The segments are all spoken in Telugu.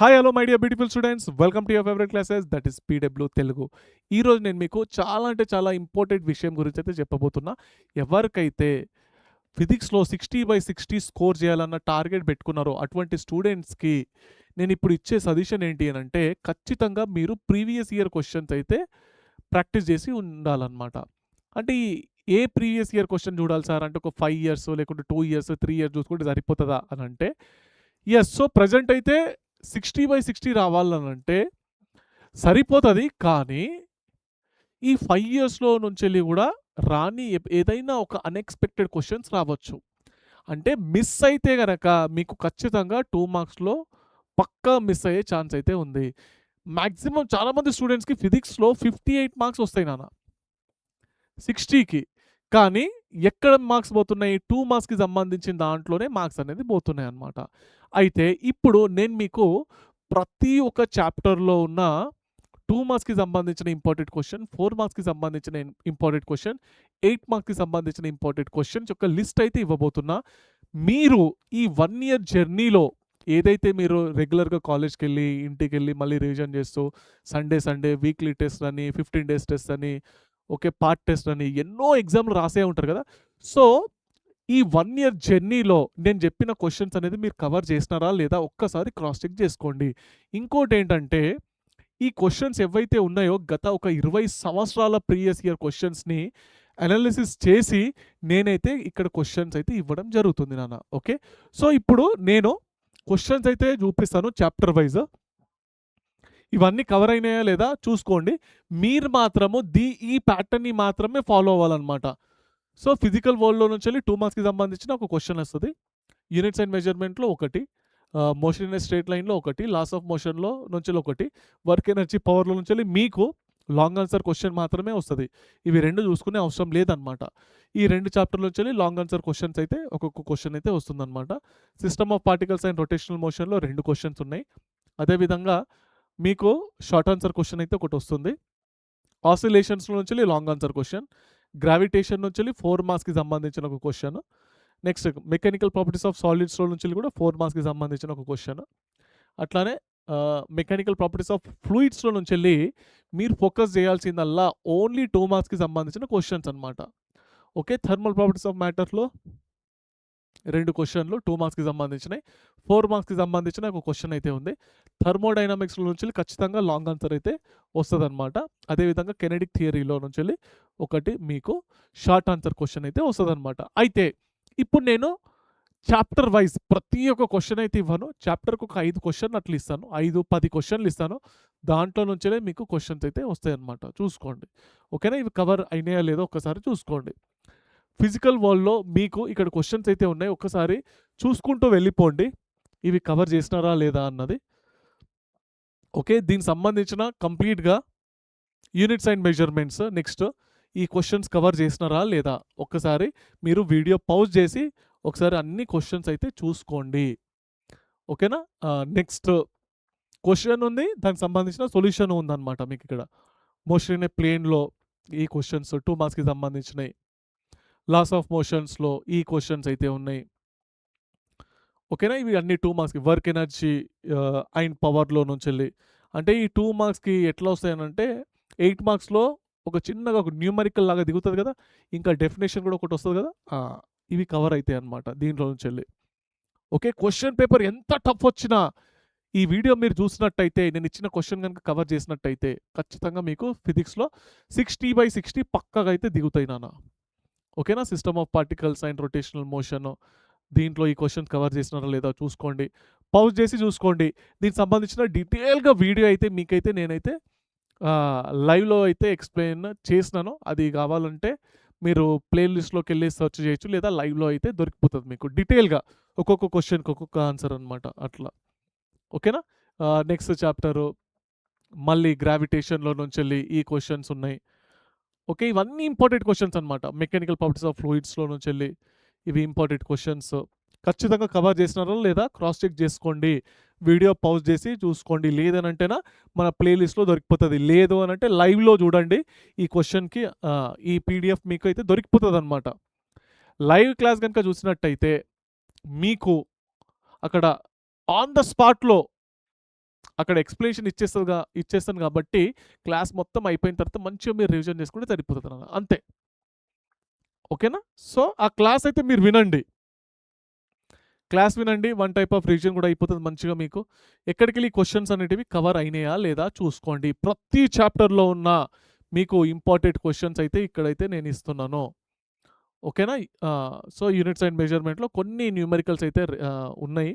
Hi hello my dear beautiful students, welcome to your favourite classes that is PW Telugu. ఈరోజు నేను మీకు చాలా అంటే చాలా ఇంపార్టెంట్ విషయం గురించి అయితే చెప్పబోతున్నా. ఎవరికైతే ఫిజిక్స్లో 60/60 స్కోర్ చేయాలన్న టార్గెట్ పెట్టుకున్నారో అటువంటి స్టూడెంట్స్కి నేను ఇప్పుడు ఇచ్చే సజెషన్ ఏంటి అని అంటే, ఖచ్చితంగా మీరు ప్రీవియస్ ఇయర్ క్వశ్చన్స్ అయితే ప్రాక్టీస్ చేసి ఉండాలన్నమాట. అంటే ఏ ప్రీవియస్ ఇయర్ క్వశ్చన్ చూడాలి సార్ అంటే, ఒక 5 ఇయర్స్ లేకుంటే 2 ఇయర్స్ 3 ఇయర్స్ చూసుకుంటే సరిపోతుందా అని అంటే, ఎస్. సో ప్రజెంట్ అయితే 60/60 రావాలనంటే సరిపోతుంది. కానీ ఈ 5 ఇయర్స్లో నుంచి కూడా రాని ఏదైనా ఒక అన్ఎక్స్పెక్టెడ్ క్వశ్చన్స్ రావచ్చు. అంటే మిస్ అయితే గనక మీకు ఖచ్చితంగా 2 మార్క్స్లో పక్కా మిస్ అయ్యే ఛాన్స్ అయితే ఉంది. మ్యాక్సిమం చాలామంది స్టూడెంట్స్కి ఫిజిక్స్లో 58 మార్క్స్ వస్తాయి నాన్న 60కి. కానీ ఎక్కడ మార్క్స్ పోతున్నాయి, 2 మార్క్స్కి సంబంధించిన దాంట్లోనే మార్క్స్ అనేది పోతున్నాయి అన్నమాట. అయితే ఇప్పుడు నేను మీకు ప్రతి ఒక్క చాప్టర్లో ఉన్న 2 మార్క్స్కి సంబంధించిన ఇంపార్టెంట్ క్వశ్చన్, 4 మార్క్స్కి సంబంధించిన ఇంపార్టెంట్ క్వశ్చన్, 8 మార్క్స్కి సంబంధించిన ఇంపార్టెంట్ క్వశ్చన్స్ యొక్క లిస్ట్ అయితే ఇవ్వబోతున్నా. మీరు ఈ 1 ఇయర్ జర్నీలో ఏదైతే మీరు రెగ్యులర్గా కాలేజ్కి వెళ్ళి ఇంటికి వెళ్ళి మళ్ళీ రివిజన్ చేస్తూ సండే వీక్లీ టెస్ట్ అని 15 డేస్ టెస్ట్ అని పార్ట్ టెస్ట్ అని ఎన్నో ఎగ్జామ్లు రాసే ఉంటారు కదా. సో ఈ 1 ఇయర్ జర్నీలో నేను చెప్పిన క్వశ్చన్స్ అనేది మీరు కవర్ చేసినారా లేదా ఒక్కసారి క్రాస్ చెక్ చేసుకోండి. ఇంకోటి ఏంటంటే, ఈ క్వశ్చన్స్ ఏవైతే ఉన్నాయో గత ఒక 20 సంవత్సరాల ప్రీవియస్ ఇయర్ క్వశ్చన్స్ని అనాలిసిస్ చేసి నేనైతే ఇక్కడ క్వశ్చన్స్ అయితే ఇవ్వడం జరుగుతుంది నాన్న. ఓకే, సో ఇప్పుడు నేను క్వశ్చన్స్ అయితే చూపిస్తాను చాప్టర్ వైజ్. ఇవన్నీ కవర్ అయినాయా లేదా చూసుకోండి. మీరు మాత్రము ఈ ప్యాటర్న్ని మాత్రమే ఫాలో అవ్వాలన్నమాట. సో ఫిజికల్ వరల్డ్లో నుంచి వెళ్ళి 2 మార్క్స్కి సంబంధించిన ఒక క్వశ్చన్ వస్తుంది. యూనిట్స్ అండ్ మెజర్మెంట్లో ఒకటి, మోషన్ ఇన్ స్ట్రేట్ లైన్లో ఒకటి, లాస్ ఆఫ్ మోషన్లో నుంచి ఒకటి, వర్క్ ఎనర్జీ పవర్లో నుంచి వెళ్ళి మీకు లాంగ్ ఆన్సర్ క్వశ్చన్ మాత్రమే వస్తుంది. ఇవి రెండు చూసుకునే అవసరం లేదనమాట. ఈ 2 చాప్టర్ల నుంచి వెళ్ళి లాంగ్ ఆన్సర్ క్వశ్చన్స్ అయితే ఒక్కొక్క క్వశ్చన్ అయితే వస్తుందన్నమాట. System of particles and rotational మోషన్లో 2 క్వశ్చన్స్ ఉన్నాయి. అదేవిధంగా మీకు షార్ట్ ఆన్సర్ క్వశ్చన్ అయితే ఒకటి వస్తుంది. ఆసిలేషన్స్లో నుంచి లాంగ్ ఆన్సర్ క్వశ్చన్, గ్రావిటేషన్ నుంచి 4 మార్క్స్కి సంబంధించిన ఒక question, next mechanical properties of సాలిడ్స్లో నుంచి కూడా 4 మార్క్స్కి సంబంధించిన ఒక క్వశ్చన్, అట్లానే మెకానికల్ ప్రాపర్టీస్ ఆఫ్ ఫ్లూయిడ్స్లో నుంచి మీరు ఫోకస్ చేయాల్సిందల్లా ఓన్లీ 2 మార్క్స్కి సంబంధించిన క్వశ్చన్స్ అనమాట. ఓకే, థర్మల్ ప్రాపర్టీస్ ఆఫ్ మ్యాటర్లో 2 క్వశ్చన్లు 2 మార్క్స్కి సంబంధించినవి, 4 మార్క్స్కి సంబంధించిన ఒక క్వశ్చన్ అయితే ఉంది. థర్మోడైనామిక్స్లో నుంచి ఖచ్చితంగా లాంగ్ ఆన్సర్ అయితే వస్తుంది అనమాట. అదేవిధంగా కెనెడిక్ థియరీలో నుంచి ఒకటి మీకు షార్ట్ ఆన్సర్ క్వశ్చన్ అయితే వస్తుంది అనమాట. అయితే ఇప్పుడు నేను చాప్టర్ వైజ్ ప్రతి ఒక్క క్వశ్చన్ అయితే ఇవ్వను. చాప్టర్కి ఒక 5 క్వశ్చన్లు అట్లా ఇస్తాను, 5-10 క్వశ్చన్లు ఇస్తాను. దాంట్లో నుంచే మీకు క్వశ్చన్స్ అయితే వస్తాయి అనమాట. చూసుకోండి. ఓకేనా, ఇవి కవర్ అయినాయా లేదో ఒక్కసారి చూసుకోండి. ఫిజికల్ వరల్డ్లో మీకు ఇక్కడ క్వశ్చన్స్ అయితే ఉన్నాయి, ఒక్కసారి చూసుకుంటూ వెళ్ళిపోండి ఇవి కవర్ చేసినారా లేదా అన్నది. ఓకే, దీనికి సంబంధించిన కంప్లీట్గా యూనిట్స్ అండ్ మెజర్మెంట్స్, నెక్స్ట్ ఈ క్వశ్చన్స్ కవర్ చేసినారా లేదా ఒక్కసారి మీరు వీడియో పౌజ్ చేసి ఒకసారి అన్ని క్వశ్చన్స్ అయితే చూసుకోండి. ఓకేనా, నెక్స్ట్ క్వశ్చన్ ఉంది, దానికి సంబంధించిన సొల్యూషన్ ఉందన్నమాట మీకు ఇక్కడ. మోషన్ ఇన్ ఏ ప్లేన్లో ఈ క్వశ్చన్స్ 2 మార్క్స్కి సంబంధించినవి. లాస్ ఆఫ్ మోషన్స్లో ఈ క్వశ్చన్స్ అయితే ఉన్నాయి. ఓకేనా, ఇవి అన్ని 2 మార్క్స్కి. వర్క్ ఎనర్జీ అండ్ పవర్లో నుంచి వెళ్ళి అంటే ఈ 2 మార్క్స్కి ఎట్లా వస్తాయనంటే, 8 మార్క్స్లో ఒక చిన్నగా ఒక న్యూమరికల్ లాగా దిగుతుంది కదా, ఇంకా డెఫినేషన్ కూడా ఒకటి వస్తుంది కదా, ఇవి కవర్ అవుతాయి అనమాట దీంట్లో నుంచి వెళ్ళి. ఓకే, క్వశ్చన్ పేపర్ ఎంత టఫ్ వచ్చినా ఈ వీడియో మీరు చూసినట్టయితే, నేను ఇచ్చిన క్వశ్చన్ కనుక కవర్ చేసినట్టయితే ఖచ్చితంగా మీకు ఫిజిక్స్లో 60/60 పక్కగా అయితే దిగుతాయి నాన్న. ఓకేనా, system of particles and rotational motion, దీంట్లో ఈ క్వశ్చన్ కవర్ చేసినారా లేదా చూసుకోండి, పౌజ్ చేసి చూసుకోండి. దీనికి సంబంధించిన డీటెయిల్గా వీడియో అయితే మీకైతే నేనైతే లైవ్లో అయితే ఎక్స్ప్లెయిన్ చేసినాను. అది కావాలంటే మీరు ప్లేలిస్ట్లోకి వెళ్ళి సెర్చ్ చేయొచ్చు, లేదా లైవ్లో అయితే దొరికిపోతుంది మీకు డీటెయిల్గా ఒక్కొక్క క్వశ్చన్కి ఒక్కొక్క ఆన్సర్ అనమాట అట్లా. ఓకేనా, నెక్స్ట్ చాప్టరు మళ్ళీ గ్రావిటేషన్లో నుంచి వెళ్ళి ఈ క్వశ్చన్స్ ఉన్నాయి. ఓకే, ఇవన్నీ ఇంపార్టెంట్ క్వశ్చన్స్ అనమాట. మెకానికల్ ప్రాపర్టీస్ ఆఫ్ ఫ్లూయిడ్స్లో నుంచి వెళ్ళి ఇవి ఇంపార్టెంట్ క్వశ్చన్స్. ఖచ్చితంగా కవర్ చేసినారా లేదా క్రాస్ చెక్ చేసుకోండి, వీడియో పౌజ్ చేసి చూసుకోండి. లేదనంటేనా మన ప్లేలిస్ట్లో దొరికిపోతుంది, లేదు అని అంటే లైవ్లో చూడండి. ఈ క్వశ్చన్కి ఈ పీడిఎఫ్ మీకు అయితే దొరికిపోతుంది అనమాట. లైవ్ క్లాస్ కనుక చూసినట్టయితే మీకు అక్కడ ఆన్ ద స్పాట్లో అక్కడ ఎక్స్‌ప్లనేషన్ ఇచ్చేస్తాను కాబట్టి క్లాస్ మొత్తం అయిపోయిన తర్వాత మంచిగా మీరు రివిజన్ చేసుకుంటే సరిపోతది నాన్న. అంతే. ఓకేనా? సో, ఆ క్లాస్ అయితే మీరు వినండి. క్లాస్ వినండి. వన్ టైప్ ఆఫ్ రివిజన్ కూడా అయిపోతది మంచిగా మీకు. ఎక్కడికెళ్ళి క్వెషన్స్ అనేటివి కవర్ అయినాయా లేదా చూసుకోండి. ప్రతి చాప్టర్‌లో ఉన్న మీకు ఇంపార్టెంట్ క్వెషన్స్ అయితే ఇక్కడైతే నేను ఇస్తున్నాను. ఓకేనా? సో, యూనిట్స్ అండ్ మెజర్‌మెంట్‌లో కొన్ని న్యూమెరికల్స్ అయితే ఉన్నాయి.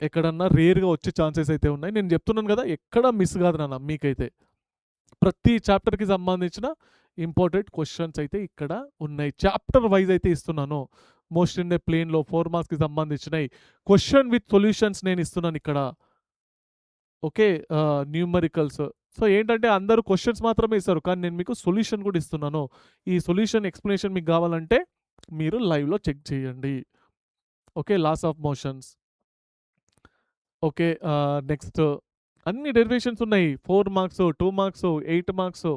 ఎక్కడన్నా రేర్‌గా వచ్చే ఛాన్సెస్ అయితే ఉన్నాయి. నేను చెప్తున్నాను గదా! ఎక్కడ మిస్ కాదు నాన్న మీకైతే. ప్రతి చాప్టర్‌కి సంబంధించిన ఇంపార్టెంట్ క్వెషన్స్ అయితే ఇక్కడ ఉన్నాయి. చాప్టర్ వైస్ అయితే ఇస్తున్నాను. మోస్ట్ ఇండియా ప్లేన్‌లో 4 మార్క్స్‌కి సంబంధించినయి. క్వెషన్ విత్ సొల్యూషన్స్ నేను ఇస్తున్నాను ఇక్కడ. ఓకే. న్యూమరికల్స్. సో, ఏంటంటే అందరూ క్వెషన్స్ మాత్రమే ఇస్తారు. కానీ నేను మీకు సొల్యూషన్ కూడా ఇస్తున్నాను. ఈ సొల్యూషన్ ఎక్స్‌ప్లనేషన్ మీకు కావాలంటే మీరు లైవ్‌లో చెక్ చేయండి. Okay. Loss of motions. Okay. Next అన్ని డెరివేషన్స్ ఉన్నాయి. 4 మార్క్స్, 2 మార్క్స్, 8 మార్క్స్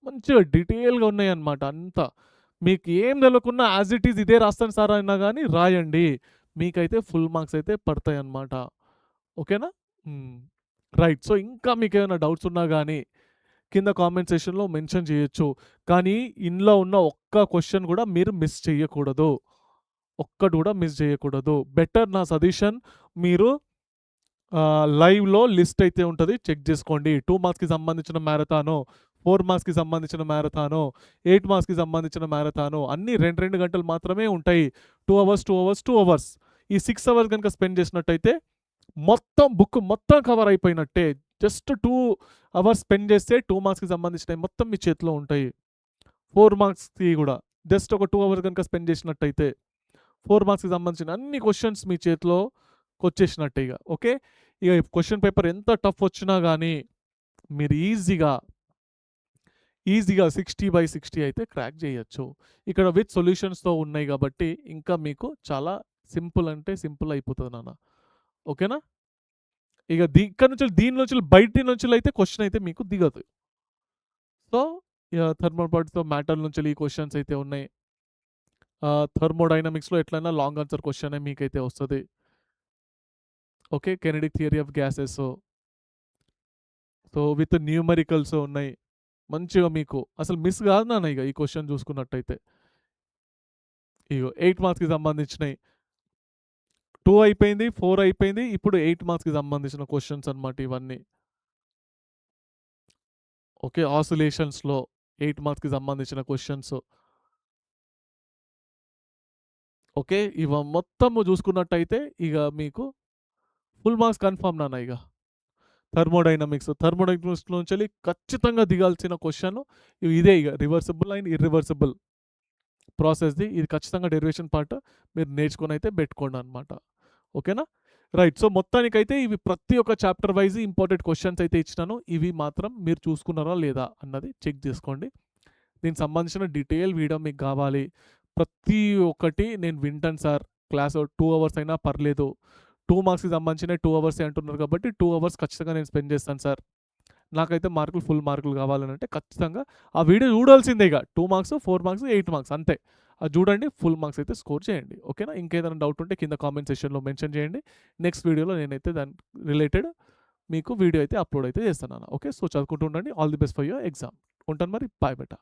మంచిగా డీటెయిల్‌గా ఉన్నాయన్నమాట అంతా. మీకు ఏం తెలవకున్నా యాజ్ ఇట్ ఈజ్ ఇదే రాస్తాను సార్ అన్నా గాని రాయండి. మీకైతే ఫుల్ మార్క్స్ అయితే పడతాయన్నమాట. ఓకేనా? హ్మ్. రైట్. సో, ఇంకా మీకేమైనా డౌట్స్ ఉన్నా గాని కింద కామెంట్ సెక్షన్‌లో మెన్షన్ చేయొచ్చు. కానీ ఇందులో ఉన్న ఒక్క క్వెషన్ కూడా మీరు మిస్ చేయకూడదు. ఒక్కటి కూడా మిస్ చేయకూడదు. బెటర్ నా సజెషన్ మీరు లైవ్‌లో లిస్ట్ అయితే ఉంటది. చెక్ జేసుకోండి. 2 మార్క్స్‌కి సంబంధించిన మ్యారథాను, 4 మార్క్స్‌కి సంబంధించిన మ్యారథాను, 8 మార్క్స్‌కి సంబంధించిన మ్యారథాను అన్నీ 2, 2 గంటలు మాత్రమే ఉంటాయి. 2 అవర్స్, 2 అవర్స్, 2 అవర్స్. ఈ 6 అవర్స్ గనుక స్పెండ్ చేసినట్టయితే మొత్తం బుక్ మొత్తం కవర్ అయిపోయినట్టే. జస్ట్ 2 అవర్స్ స్పెండ్ చేస్తే 2 మార్క్స్‌కి సంబంధించినయి మొత్తం మీ చేతిలో ఉంటాయి. 4 మార్క్స్‌కి గూడా జస్ట్ ఒక 2 అవర్స్ గనుక స్పెండ్ చేసినట్టయితే 4 మార్క్స్‌కి సంబంధించిన అన్ని క్వెషన్స్ మీ చేతిలోకొచ్చేసినట్టే ఇగ. ఓకే. ఇగ క్వెషన్ పేపర్ ఎంత టఫ్ వచ్చినా గానీ మీరు ఈజీగా 60/60 అయితే క్రాక్ జేయొచ్చు. ఇక్కడ విత్ సొల్యూషన్స్‌తో ఉన్నాయి గాబట్టి ఇంకా మీకు చాలా సింపుల్ అంటే సింపుల్ అయిపోతది నాన్న. ఓకేనా? ఇగ ఇక్కడ నుంచి దీని నుంచి బయటి నుంచెలైతే క్వెషన్ అయితే మీకు దిగదు. సో, థర్మల్ పార్ట్స్‌తో మ్యాటర్ నుంచెల్లి ఈ క్వెషన్స్ అయితే ఉన్నాయి. థర్మోడైనమిక్స్‌లో ఎట్లైనా లాంగ్ ఆన్సర్ క్వెషనే మీకైతే వస్తది. Okay. Kinetic theory of gases. So, with numericals ఉన్నాయి. మంచిగా మీకు అసలు మిస్ కాదు నాన్న ఇగ ఈ క్వెషన్ చూసుకున్నట్టయితే. ఇగో 8 మార్క్స్‌కి సంబంధించినయి. 2 అయిపోయింది, 4 అయిపోయింది. ఇప్పుడు 8 మార్క్స్‌కి సంబంధించిన క్వెషన్స్ అన్నమాట ఇవన్నీ. ఓకే. ఆసిలేషన్స్‌లో 8 మార్క్స్‌కి సంబంధించిన క్వెషన్స్. ఓకే. మొత్తము చూసుకున్నట్టయితే ఇగ మీకు ఫుల్ మార్క్స్ కన్ఫర్మ్ నాన్న ఇగ. థర్మోడైనమిక్స్ నుంచెల్లి ఖచ్చితంగా దిగాల్సిన క్వెషన్ ఇదే ఇగ రివర్సిబుల్ అండ్ ఇర్రివర్సిబుల్ ప్రాసెస్‌ది. ఇది ఖచ్చితంగా డెరివేషన్ పార్ట్ మీరు నేర్చుకొనైతే పెట్టుకోండనమాట. ఓకేనా? రైట్. సో, మొత్తానికైతే ఇవి ప్రతి ఒక్క చాప్టర్ వైస్ ఇంపార్టెంట్ క్వెషన్స్ అయితే ఇచ్చినాను. ఇవి మాత్రం మీరు చూసుకున్నారా లేదా అన్నది చెక్ జేసుకోండి. దీనికి సంబంధించిన డీటెయిల్ వీడియో మీకు గావాలి. ప్రతి ఒక్కటి నేను వింటాను సార్. క్లాస్ 2 అవర్స్ అయినా పర్లేదు. 2 మార్క్స్‌కి సంబంధించినయి 2 అవర్సే అంటున్నారు కాబట్టి 2 అవర్స్ ఖచ్చితంగా నేను స్పెండ్ చేస్తాను సార్. నాకైతే మార్కులు ఫుల్ మార్కులు కావాలనంటే ఖచ్చితంగా ఆ వీడియో చూడాల్సిందే ఇగ. 2 మార్క్స్, 4 మార్క్స్, 8 మార్క్స్ అంతే. అది చూడండి ఫుల్ మార్క్స్ అయితే స్కోర్ చేయండి. ఓకేనా? ఇంకేదైనా డౌట్ ఉంటే కింద కామెంట్ సెక్షన్‌లో మెన్షన్ చేయండి. నెక్స్ట్ వీడియోలో నేనైతే దాని రిలేటెడ్ మీకు వీడియో అయితే అప్‌లోడ్ అయితే చేస్తాను నాన్న. ఓకే. సో, చదువుకుంటూ ఉండండి. All the best for your exam. ఉంటాను మరి. బాయ్ బేటా.